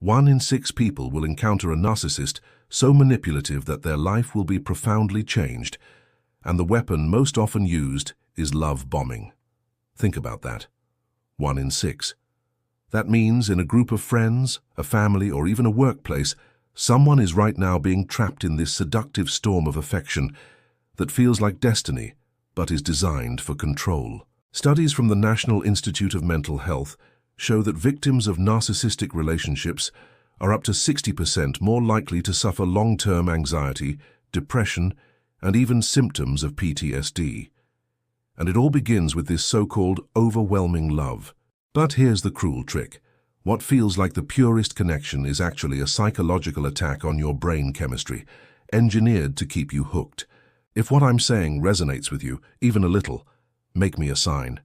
1 in 6 people will encounter a narcissist so manipulative that their life will be profoundly changed, and the weapon most often used is love bombing. Think about that. 1 in 6. That means in a group of friends, a family, or even a workplace, someone is right now being trapped in this seductive storm of affection that feels like destiny, but is designed for control. Studies from the National Institute of Mental Health show that victims of narcissistic relationships are up to 60% more likely to suffer long-term anxiety, depression, and even symptoms of PTSD. And it all begins with this so-called overwhelming love. But here's the cruel trick. What feels like the purest connection is actually a psychological attack on your brain chemistry, engineered to keep you hooked. If what I'm saying resonates with you, even a little, make me a sign.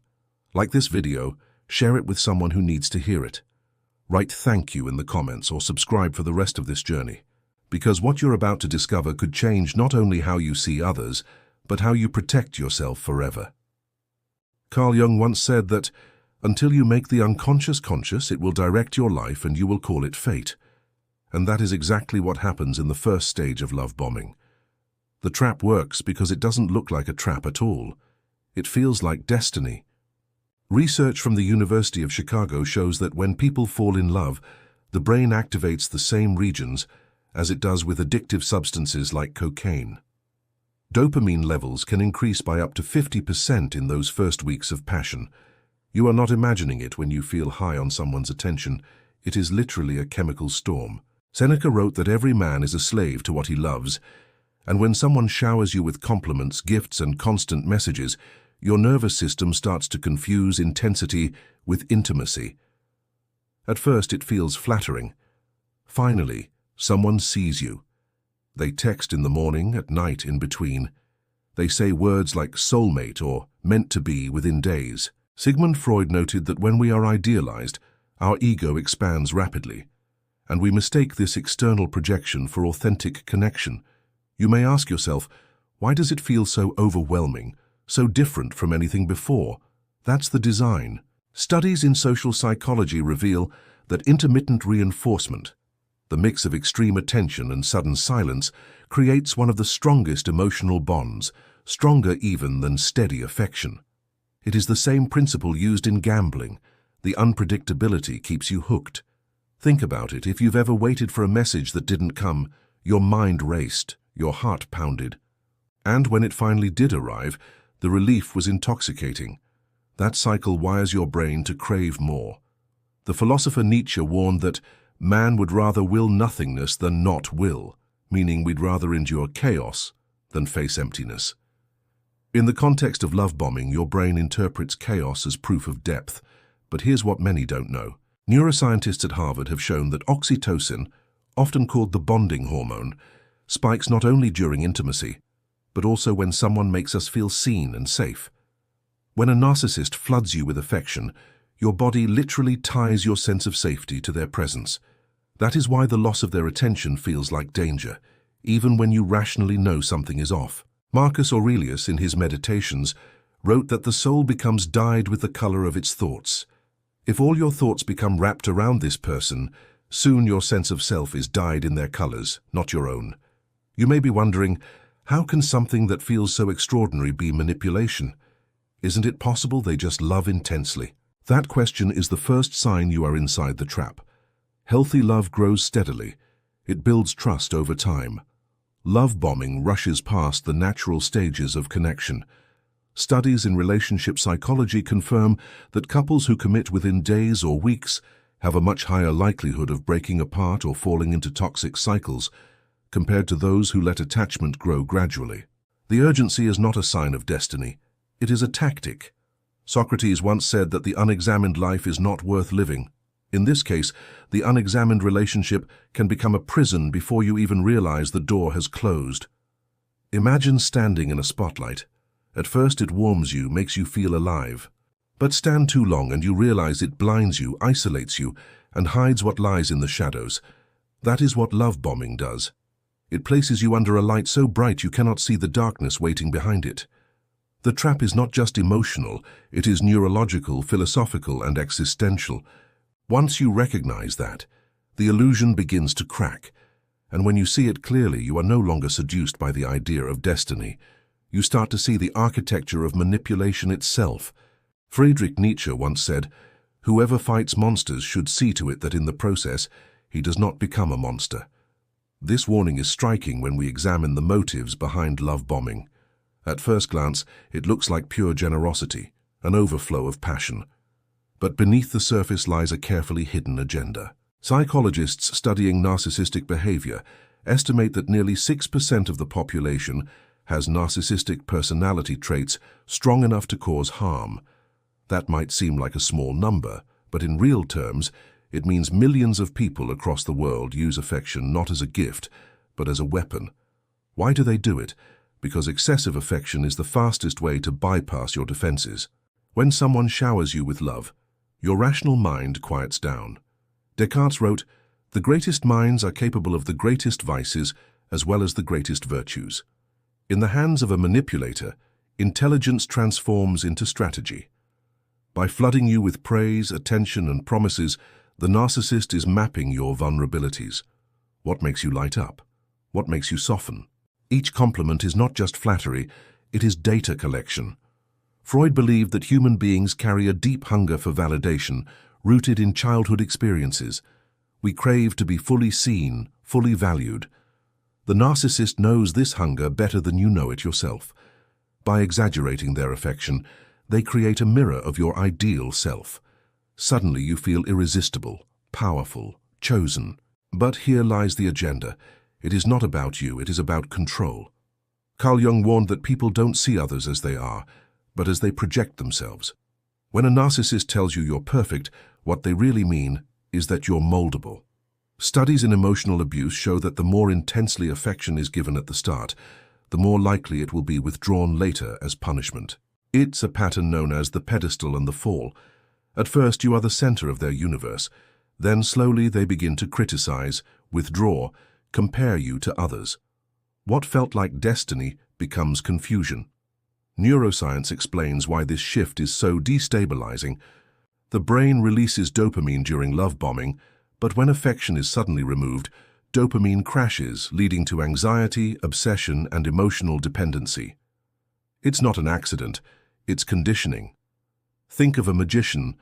Like this video, share it with someone who needs to hear it. Write thank you in the comments or subscribe for the rest of this journey. Because what you're about to discover could change not only how you see others, but how you protect yourself forever. Carl Jung once said that, until you make the unconscious conscious, it will direct your life and you will call it fate. And that is exactly what happens in the first stage of love bombing. The trap works because it doesn't look like a trap at all. It feels like destiny. Research from the University of Chicago shows that when people fall in love, the brain activates the same regions as it does with addictive substances like cocaine. Dopamine levels can increase by up to 50% in those first weeks of passion. You are not imagining it when you feel high on someone's attention. It is literally a chemical storm. Seneca wrote that every man is a slave to what he loves, and when someone showers you with compliments, gifts, and constant messages, your nervous system starts to confuse intensity with intimacy. At first, it feels flattering. Finally, someone sees you. They text in the morning, at night, in between. They say words like soulmate or meant to be within days. Sigmund Freud noted that when we are idealized, our ego expands rapidly, and we mistake this external projection for authentic connection. You may ask yourself, why does it feel so overwhelming, so different from anything before? That's the design. Studies in social psychology reveal that intermittent reinforcement, the mix of extreme attention and sudden silence, creates one of the strongest emotional bonds, stronger even than steady affection. It is the same principle used in gambling. The unpredictability keeps you hooked. Think about it. If you've ever waited for a message that didn't come, your mind raced, your heart pounded. And when it finally did arrive, the relief was intoxicating. That cycle wires your brain to crave more. The philosopher Nietzsche warned that man would rather will nothingness than not will, meaning we'd rather endure chaos than face emptiness. In the context of love bombing, your brain interprets chaos as proof of depth. But here's what many don't know. Neuroscientists at Harvard have shown that oxytocin, often called the bonding hormone, spikes not only during intimacy, but also when someone makes us feel seen and safe. When a narcissist floods you with affection, your body literally ties your sense of safety to their presence. That is why the loss of their attention feels like danger, even when you rationally know something is off. Marcus Aurelius, in his Meditations, wrote that the soul becomes dyed with the color of its thoughts. If all your thoughts become wrapped around this person, soon your sense of self is dyed in their colors, not your own. You may be wondering, how can something that feels so extraordinary be manipulation? Isn't it possible they just love intensely? That question is the first sign you are inside the trap. Healthy love grows steadily. It builds trust over time. Love bombing rushes past the natural stages of connection. Studies in relationship psychology confirm that couples who commit within days or weeks have a much higher likelihood of breaking apart or falling into toxic cycles compared to those who let attachment grow gradually. The urgency is not a sign of destiny. It is a tactic. Socrates once said that the unexamined life is not worth living. In this case, the unexamined relationship can become a prison before you even realize the door has closed. Imagine standing in a spotlight. At first it warms you, makes you feel alive. But stand too long and you realize it blinds you, isolates you, and hides what lies in the shadows. That is what love bombing does. It places you under a light so bright you cannot see the darkness waiting behind it. The trap is not just emotional, it is neurological, philosophical, and existential. Once you recognize that, The illusion begins to crack, and when you see it clearly, you are no longer seduced by the idea of destiny. You start to see the architecture of manipulation itself. Friedrich Nietzsche once said, "Whoever fights monsters should see to it that in the process he does not become a monster." This warning is striking when we examine the motives behind love bombing. At first glance, it looks like pure generosity, an overflow of passion. But beneath the surface lies a carefully hidden agenda. Psychologists studying narcissistic behavior estimate that nearly 6% of the population has narcissistic personality traits strong enough to cause harm. That might seem like a small number, but in real terms, it means millions of people across the world use affection not as a gift, but as a weapon. Why do they do it? Because excessive affection is the fastest way to bypass your defenses. When someone showers you with love, your rational mind quiets down. Descartes wrote, "The greatest minds are capable of the greatest vices as well as the greatest virtues." In the hands of a manipulator, intelligence transforms into strategy. By flooding you with praise, attention, and promises, the narcissist is mapping your vulnerabilities. What makes you light up? What makes you soften? Each compliment is not just flattery, it is data collection. Freud believed that human beings carry a deep hunger for validation, rooted in childhood experiences. We crave to be fully seen, fully valued. The narcissist knows this hunger better than you know it yourself. By exaggerating their affection, they create a mirror of your ideal self. Suddenly you feel irresistible, powerful, chosen. But here lies the agenda. It is not about you, it is about control. Carl Jung warned that people don't see others as they are, but as they project themselves. When a narcissist tells you you're perfect, what they really mean is that you're moldable. Studies in emotional abuse show that the more intensely affection is given at the start, the more likely it will be withdrawn later as punishment. It's a pattern known as the pedestal and the fall. At first you are the center of their universe. Then slowly they begin to criticize, withdraw, compare you to others. What felt like destiny becomes confusion. Neuroscience explains why this shift is so destabilizing. The brain releases dopamine during love bombing, but when affection is suddenly removed, dopamine crashes, leading to anxiety, obsession, and emotional dependency. It's not an accident, it's conditioning. Think of a magician.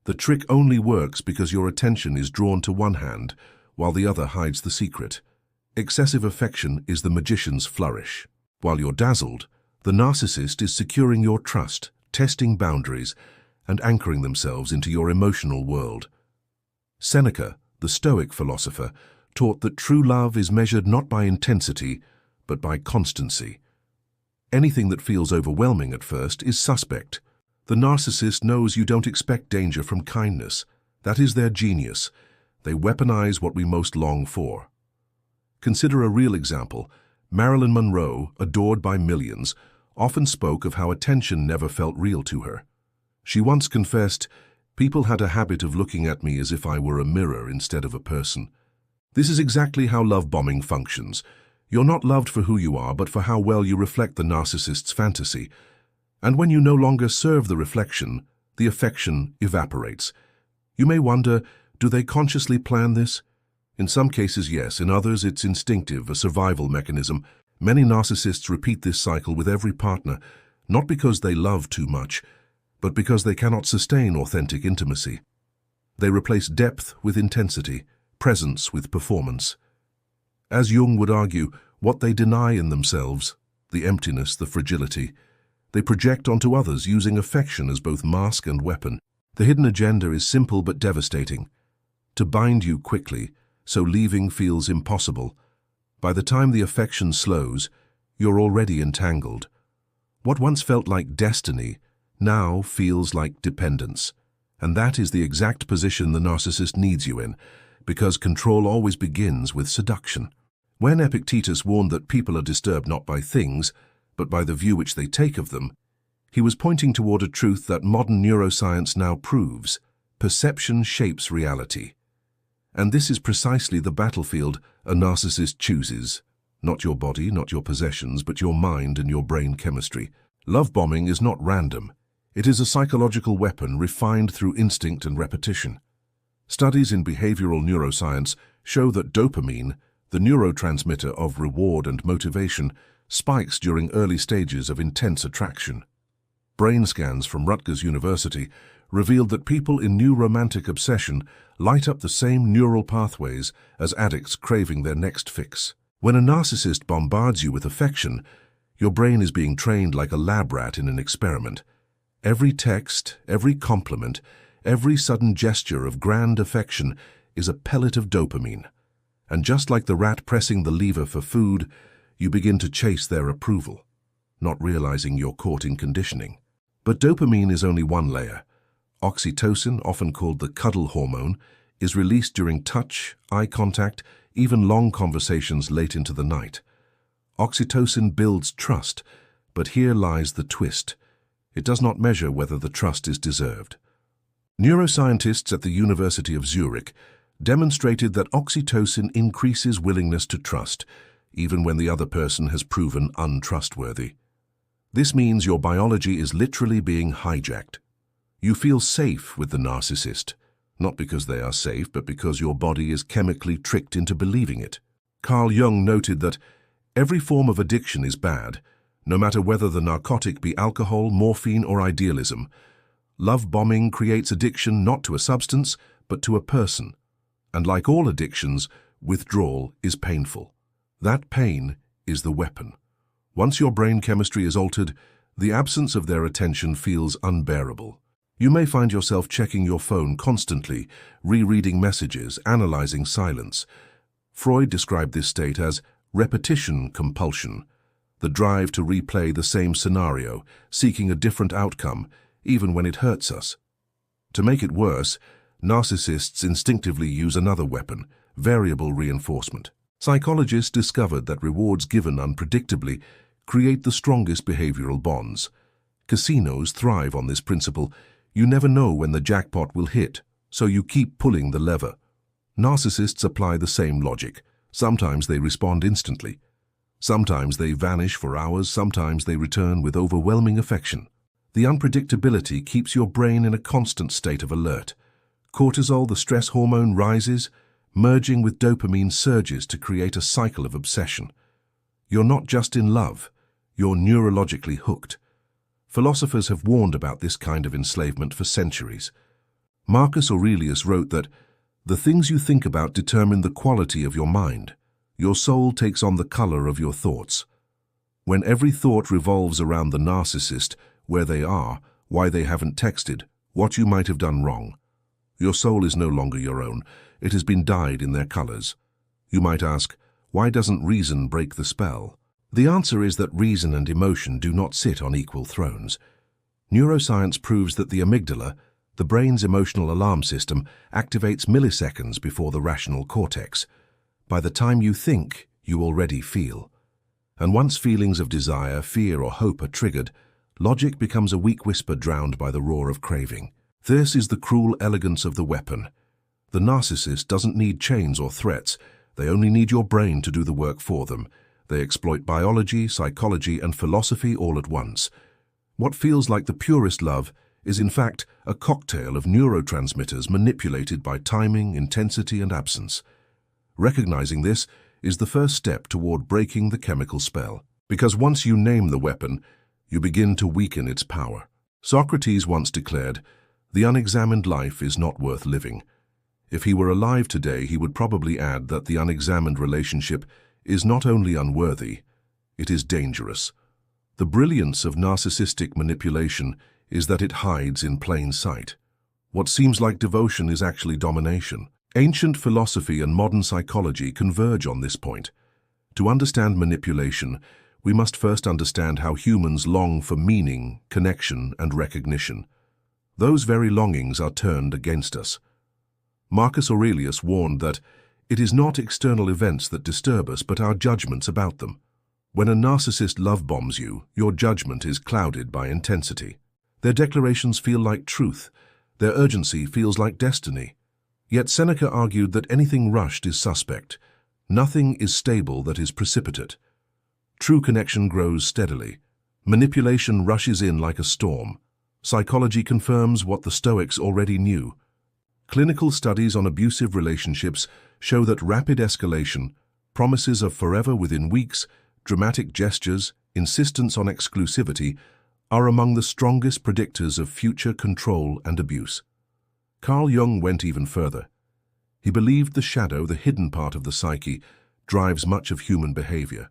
The trick only works because your attention is drawn to one hand, while the other hides the secret. Excessive affection is the magician's flourish. While you're dazzled, the narcissist is securing your trust, testing boundaries, and anchoring themselves into your emotional world. Seneca, the Stoic philosopher, taught that true love is measured not by intensity, but by constancy. Anything that feels overwhelming at first is suspect. The narcissist knows you don't expect danger from kindness. That is their genius. They weaponize what we most long for. Consider a real example. Marilyn Monroe, adored by millions, often spoke of how attention never felt real to her. She once confessed, "People had a habit of looking at me as if I were a mirror instead of a person." This is exactly how love bombing functions. You're not loved for who you are, but for how well you reflect the narcissist's fantasy. And when you no longer serve the reflection, the affection evaporates. You may wonder, do they consciously plan this? In some cases, yes. In others, it's instinctive, a survival mechanism. Many narcissists repeat this cycle with every partner, not because they love too much, but because they cannot sustain authentic intimacy. They replace depth with intensity, presence with performance. As Jung would argue, what they deny in themselves, the emptiness, the fragility, they project onto others using affection as both mask and weapon. The hidden agenda is simple but devastating. To bind you quickly, so leaving feels impossible. By the time the affection slows, you're already entangled. What once felt like destiny now feels like dependence. And that is the exact position the narcissist needs you in, because control always begins with seduction. When Epictetus warned that people are disturbed not by things, but by the view which they take of them, he was pointing toward a truth that modern neuroscience now proves: perception shapes reality. And this is precisely the battlefield a narcissist chooses. Not your body, not your possessions, but your mind and your brain chemistry. Love bombing is not random. It is a psychological weapon refined through instinct and repetition. Studies in behavioral neuroscience show that dopamine, the neurotransmitter of reward and motivation, spikes during early stages of intense attraction. Brain scans from Rutgers University revealed that people in new romantic obsession light up the same neural pathways as addicts craving their next fix. When a narcissist bombards you with affection, your brain is being trained like a lab rat in an experiment. Every text, every compliment, every sudden gesture of grand affection is a pellet of dopamine. And just like the rat pressing the lever for food, you begin to chase their approval, not realizing you're caught in conditioning. But dopamine is only one layer. Oxytocin, often called the cuddle hormone, is released during touch, eye contact, even long conversations late into the night. Oxytocin builds trust, but here lies the twist. It does not measure whether the trust is deserved. Neuroscientists at the University of Zurich demonstrated that oxytocin increases willingness to trust, even when the other person has proven untrustworthy. This means your biology is literally being hijacked. You feel safe with the narcissist, not because they are safe, but because your body is chemically tricked into believing it. Carl Jung noted that every form of addiction is bad, no matter whether the narcotic be alcohol, morphine, or idealism. Love bombing creates addiction not to a substance, but to a person. And like all addictions, withdrawal is painful. That pain is the weapon. Once your brain chemistry is altered, the absence of their attention feels unbearable. You may find yourself checking your phone constantly, rereading messages, analyzing silence. Freud described this state as repetition compulsion, the drive to replay the same scenario, seeking a different outcome, even when it hurts us. To make it worse, narcissists instinctively use another weapon, variable reinforcement. Psychologists discovered that rewards given unpredictably create the strongest behavioral bonds. Casinos thrive on this principle. You never know when the jackpot will hit, so you keep pulling the lever. Narcissists apply the same logic. Sometimes they respond instantly. Sometimes they vanish for hours, sometimes they return with overwhelming affection. The unpredictability keeps your brain in a constant state of alert. Cortisol, the stress hormone, rises, merging with dopamine surges to create a cycle of obsession. You're not just in love, you're neurologically hooked. Philosophers have warned about this kind of enslavement for centuries. Marcus Aurelius wrote that the things you think about determine the quality of your mind. Your soul takes on the color of your thoughts. When every thought revolves around the narcissist, where they are, why they haven't texted, what you might have done wrong, your soul is no longer your own. It has been dyed in their colors. You might ask, why doesn't reason break the spell? The answer is that reason and emotion do not sit on equal thrones. Neuroscience proves that the amygdala, the brain's emotional alarm system, activates milliseconds before the rational cortex. By the time you think, you already feel. And once feelings of desire, fear, or hope are triggered, logic becomes a weak whisper drowned by the roar of craving. This is the cruel elegance of the weapon. The narcissist doesn't need chains or threats. They only need your brain to do the work for them. They exploit biology, psychology, and philosophy all at once. What feels like the purest love is in fact a cocktail of neurotransmitters manipulated by timing, intensity, and absence. Recognizing this is the first step toward breaking the chemical spell. Because once you name the weapon, you begin to weaken its power. Socrates once declared, "The unexamined life is not worth living." If he were alive today, he would probably add that the unexamined relationship is not only unworthy, it is dangerous. The brilliance of narcissistic manipulation is that it hides in plain sight. What seems like devotion is actually domination. Ancient philosophy and modern psychology converge on this point. To understand manipulation, we must first understand how humans long for meaning, connection, and recognition. Those very longings are turned against us. Marcus Aurelius warned that it is not external events that disturb us, but our judgments about them. When a narcissist love bombs you, your judgment is clouded by intensity. Their declarations feel like truth. Their urgency feels like destiny. Yet Seneca argued that anything rushed is suspect. Nothing is stable that is precipitate. True connection grows steadily. Manipulation rushes in like a storm. Psychology confirms what the Stoics already knew. Clinical studies on abusive relationships show that rapid escalation, promises of forever within weeks, dramatic gestures, insistence on exclusivity are among the strongest predictors of future control and abuse. Carl Jung went even further. He believed the shadow, the hidden part of the psyche, drives much of human behavior.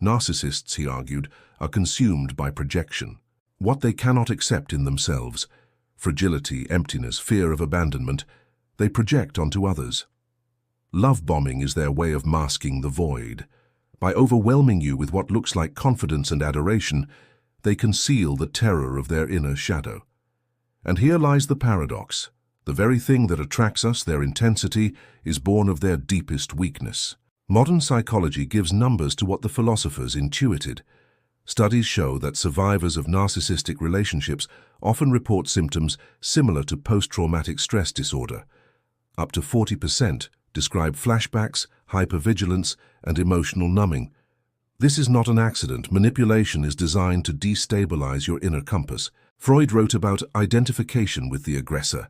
Narcissists, he argued, are consumed by projection. What they cannot accept in themselves, fragility, emptiness, fear of abandonment, they project onto others. Love bombing is their way of masking the void. By overwhelming you with what looks like confidence and adoration, they conceal the terror of their inner shadow. And here lies the paradox. The very thing that attracts us, their intensity, is born of their deepest weakness. Modern psychology gives numbers to what the philosophers intuited. Studies show that survivors of narcissistic relationships often report symptoms similar to post-traumatic stress disorder. Up to 40% describe flashbacks, hypervigilance, and emotional numbing. This is not an accident. Manipulation is designed to destabilize your inner compass. Freud wrote about identification with the aggressor,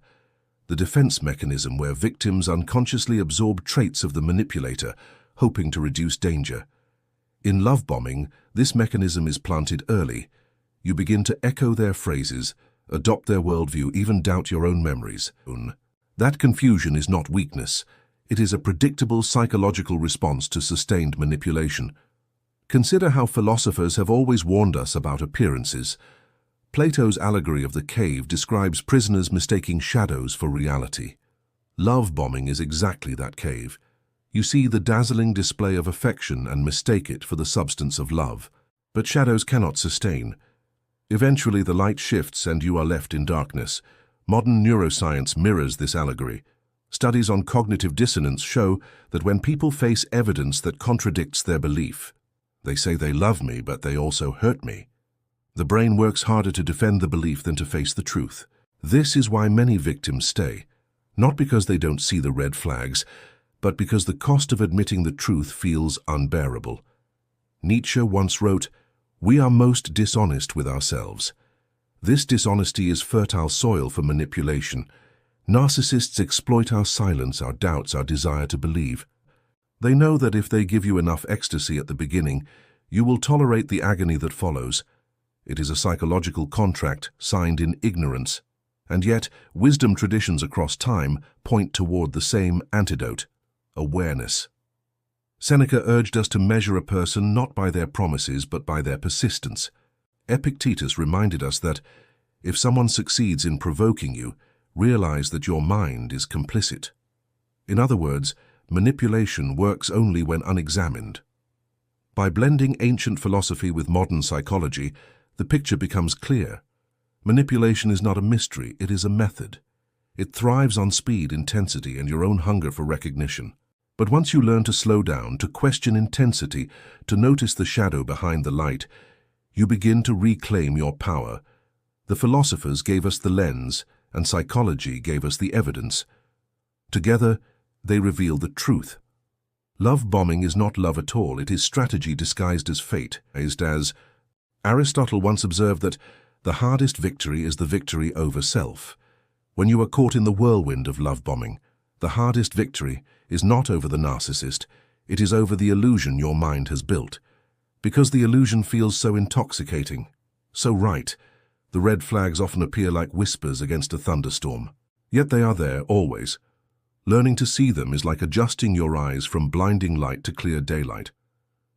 the defense mechanism where victims unconsciously absorb traits of the manipulator, hoping to reduce danger. In love bombing, this mechanism is planted early. You begin to echo their phrases, adopt their worldview, even doubt your own memories. That confusion is not weakness. It is a predictable psychological response to sustained manipulation. Consider how philosophers have always warned us about appearances. Plato's allegory of the cave describes prisoners mistaking shadows for reality. Love bombing is exactly that cave. You see the dazzling display of affection and mistake it for the substance of love. But shadows cannot sustain. Eventually the light shifts and you are left in darkness. Modern neuroscience mirrors this allegory. Studies on cognitive dissonance show that when people face evidence that contradicts their belief, they say they love me, but they also hurt me. The brain works harder to defend the belief than to face the truth. This is why many victims stay, not because they don't see the red flags, but because the cost of admitting the truth feels unbearable. Nietzsche once wrote, "We are most dishonest with ourselves." This dishonesty is fertile soil for manipulation. Narcissists exploit our silence, our doubts, our desire to believe. They know that if they give you enough ecstasy at the beginning, you will tolerate the agony that follows. It is a psychological contract signed in ignorance, and yet wisdom traditions across time point toward the same antidote: awareness. Seneca urged us to measure a person not by their promises but by their persistence. Epictetus reminded us that if someone succeeds in provoking you, realize that your mind is complicit. In other words, manipulation works only when unexamined. By blending ancient philosophy with modern psychology, the picture becomes clear. Manipulation is not a mystery, it is a method. It thrives on speed, intensity, and your own hunger for recognition. But once you learn to slow down, to question intensity, to notice the shadow behind the light, you begin to reclaim your power. The philosophers gave us the lens, and psychology gave us the evidence. Together, they reveal the truth. Love bombing is not love at all, it is strategy disguised as fate. As Aristotle once observed that the hardest victory is the victory over self. When you are caught in the whirlwind of love bombing, the hardest victory is not over the narcissist, it is over the illusion your mind has built. Because the illusion feels so intoxicating, so right, the red flags often appear like whispers against a thunderstorm. Yet they are there, always. Learning to see them is like adjusting your eyes from blinding light to clear daylight.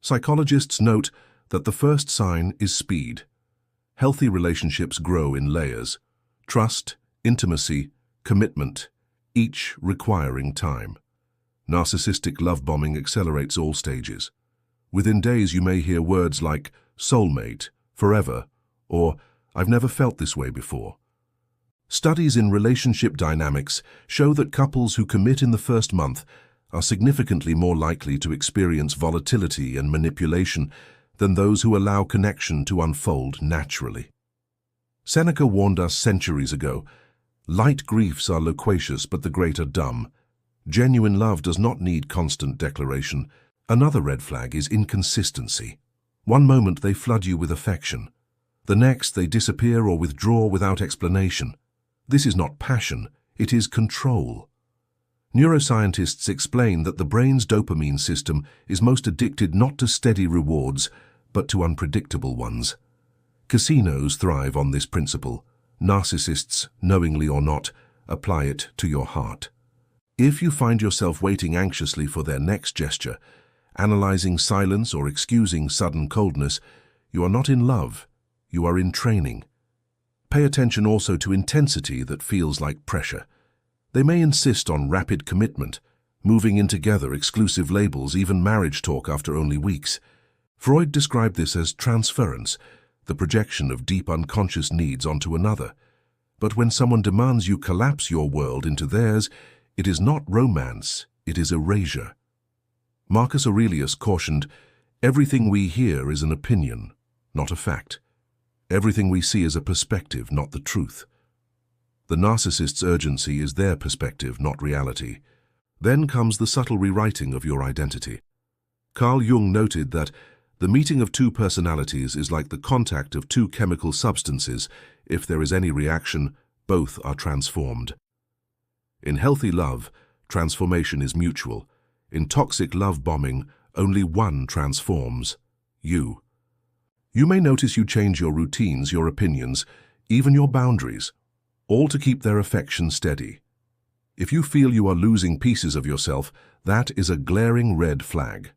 Psychologists note that the first sign is speed. Healthy relationships grow in layers: trust, intimacy, commitment, each requiring time. Narcissistic love bombing accelerates all stages. Within days you may hear words like soulmate, forever, or I've never felt this way before. Studies in relationship dynamics show that couples who commit in the first month are significantly more likely to experience volatility and manipulation than those who allow connection to unfold naturally. Seneca warned us centuries ago, "Light griefs are loquacious, but the great are dumb." Genuine love does not need constant declaration. Another red flag is inconsistency. One moment they flood you with affection. The next they disappear or withdraw without explanation. This is not passion, It is control. Neuroscientists explain that the brain's dopamine system is most addicted not to steady rewards, but to unpredictable ones. Casinos thrive on this principle. Narcissists, knowingly or not, apply it to your heart. If you find yourself waiting anxiously for their next gesture, analyzing silence or excusing sudden coldness, you are not in love, you are in training. Pay attention also to intensity that feels like pressure. They may insist on rapid commitment, moving in together, exclusive labels, even marriage talk after only weeks. Freud described this as transference, the projection of deep unconscious needs onto another. But when someone demands you collapse your world into theirs, it is not romance, it is erasure. Marcus Aurelius cautioned, "Everything we hear is an opinion, not a fact. Everything we see is a perspective, not the truth." The narcissist's urgency is their perspective, not reality. Then comes the subtle rewriting of your identity. Carl Jung noted that the meeting of two personalities is like the contact of two chemical substances. If there is any reaction, both are transformed. In healthy love, transformation is mutual. In toxic love bombing, only one transforms: you. You may notice you change your routines, your opinions, even your boundaries, all to keep their affection steady. If you feel you are losing pieces of yourself, that is a glaring red flag.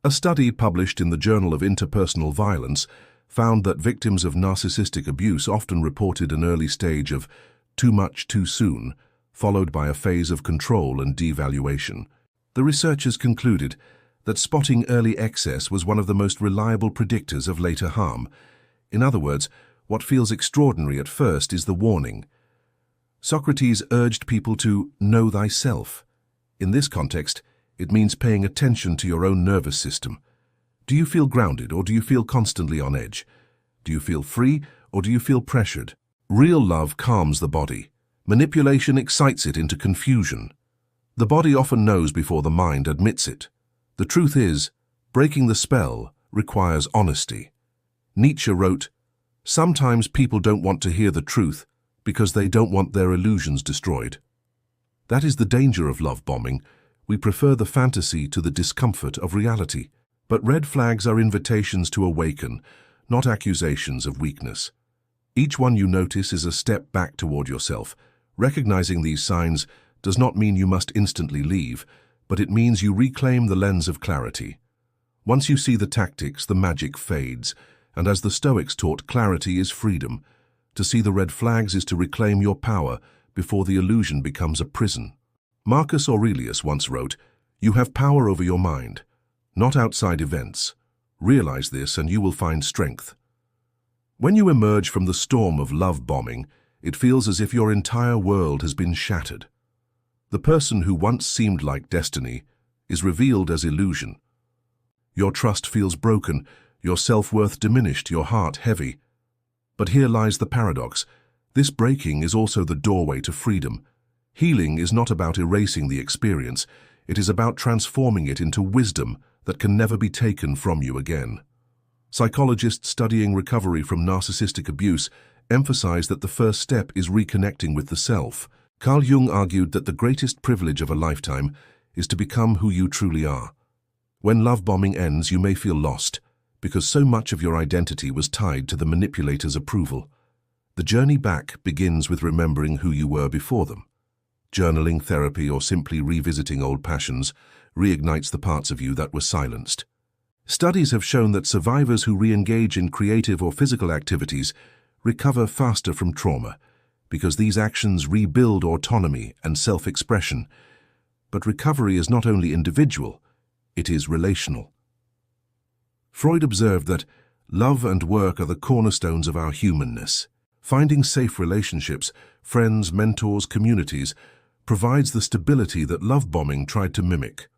A study published in the Journal of Interpersonal Violence found that victims of narcissistic abuse often reported an early stage of too much too soon, followed by a phase of control and devaluation. The researchers concluded that spotting early excess was one of the most reliable predictors of later harm. In other words, what feels extraordinary at first is the warning. Socrates urged people to know thyself. In this context, it means paying attention to your own nervous system. Do you feel grounded, or do you feel constantly on edge? Do you feel free, or do you feel pressured? Real love calms the body. Manipulation excites it into confusion. The body often knows before the mind admits it. The truth is, breaking the spell requires honesty. Nietzsche wrote, "Sometimes people don't want to hear the truth because they don't want their illusions destroyed." That is the danger of love bombing. We prefer the fantasy to the discomfort of reality. But red flags are invitations to awaken, not accusations of weakness. Each one you notice is a step back toward yourself. Recognizing these signs does not mean you must instantly leave, but it means you reclaim the lens of clarity. Once you see the tactics, the magic fades, and as the Stoics taught, clarity is freedom. To see the red flags is to reclaim your power before the illusion becomes a prison. Marcus Aurelius once wrote, "You have power over your mind, not outside events. Realize this and you will find strength." When you emerge from the storm of love bombing, it feels as if your entire world has been shattered. The person who once seemed like destiny is revealed as illusion. Your trust feels broken, your self-worth diminished, your heart heavy. But here lies the paradox. This breaking is also the doorway to freedom. Healing is not about erasing the experience. It is about transforming it into wisdom that can never be taken from you again. Psychologists studying recovery from narcissistic abuse emphasize that the first step is reconnecting with the self. Carl Jung argued that the greatest privilege of a lifetime is to become who you truly are. When love bombing ends, you may feel lost, because so much of your identity was tied to the manipulator's approval. The journey back begins with remembering who you were before them. Journaling, therapy, or simply revisiting old passions reignites the parts of you that were silenced. Studies have shown that survivors who re-engage in creative or physical activities recover faster from trauma, because these actions rebuild autonomy and self-expression. But recovery is not only individual, it is relational. Freud observed that love and work are the cornerstones of our humanness. Finding safe relationships, friends, mentors, communities, provides the stability that love bombing tried to mimic.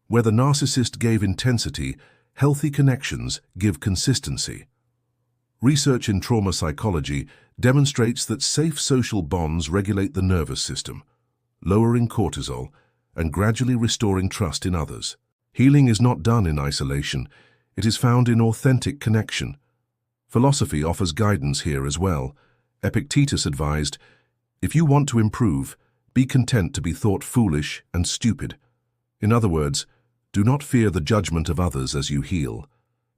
Where the narcissist gave intensity, healthy connections give consistency. Research in trauma psychology demonstrates that safe social bonds regulate the nervous system, lowering cortisol and gradually restoring trust in others. Healing is not done in isolation. It is found in authentic connection. Philosophy offers guidance here as well. Epictetus advised, If you want to improve, be content to be thought foolish and stupid. In other words, do not fear the judgment of others as you heal.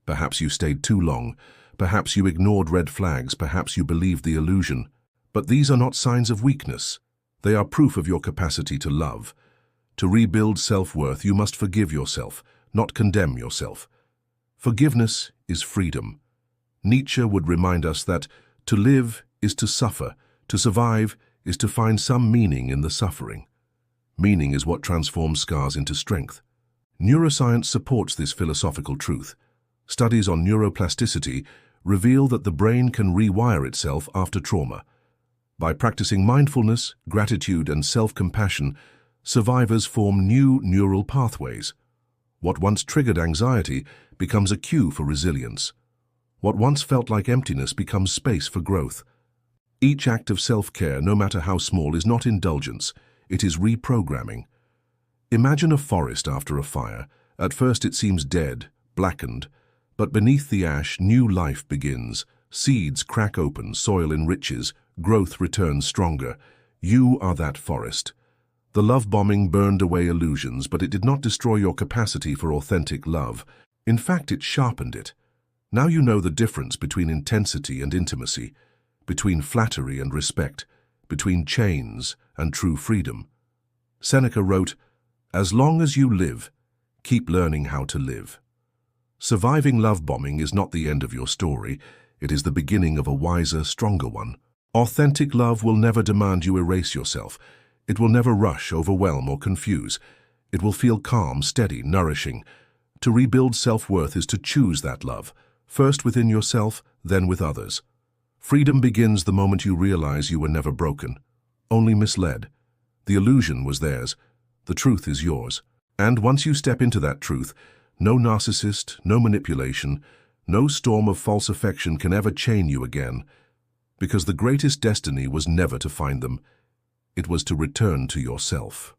Perhaps you stayed too long. Perhaps you ignored red flags. Perhaps you believed the illusion. But these are not signs of weakness. They are proof of your capacity to love. To rebuild self-worth, you must forgive yourself, not condemn yourself. Forgiveness is freedom. Nietzsche would remind us that to live is to suffer, to survive is to find some meaning in the suffering. Meaning is what transforms scars into strength. Neuroscience supports this philosophical truth. Studies on neuroplasticity reveal that the brain can rewire itself after trauma. By practicing mindfulness, gratitude, and self-compassion, survivors form new neural pathways. What once triggered anxiety becomes a cue for resilience. What once felt like emptiness becomes space for growth. Each act of self-care, no matter how small, is not indulgence. It is reprogramming. Imagine a forest after a fire. At first it seems dead, blackened, but beneath the ash, new life begins. Seeds crack open, soil enriches, growth returns stronger. You are that forest. The love bombing burned away illusions, but it did not destroy your capacity for authentic love. In fact, it sharpened it. Now you know the difference between intensity and intimacy, between flattery and respect, between chains and true freedom. Seneca wrote, "As long as you live, keep learning how to live." Surviving love bombing is not the end of your story. It is the beginning of a wiser, stronger one. Authentic love will never demand you erase yourself. It will never rush, overwhelm, or confuse. It will feel calm, steady, nourishing. To rebuild self-worth is to choose that love, first within yourself, then with others. Freedom begins the moment you realize you were never broken, only misled. The illusion was theirs. The truth is yours. And once you step into that truth, no narcissist, no manipulation, no storm of false affection can ever chain you again. Because the greatest destiny was never to find them. It was to return to yourself.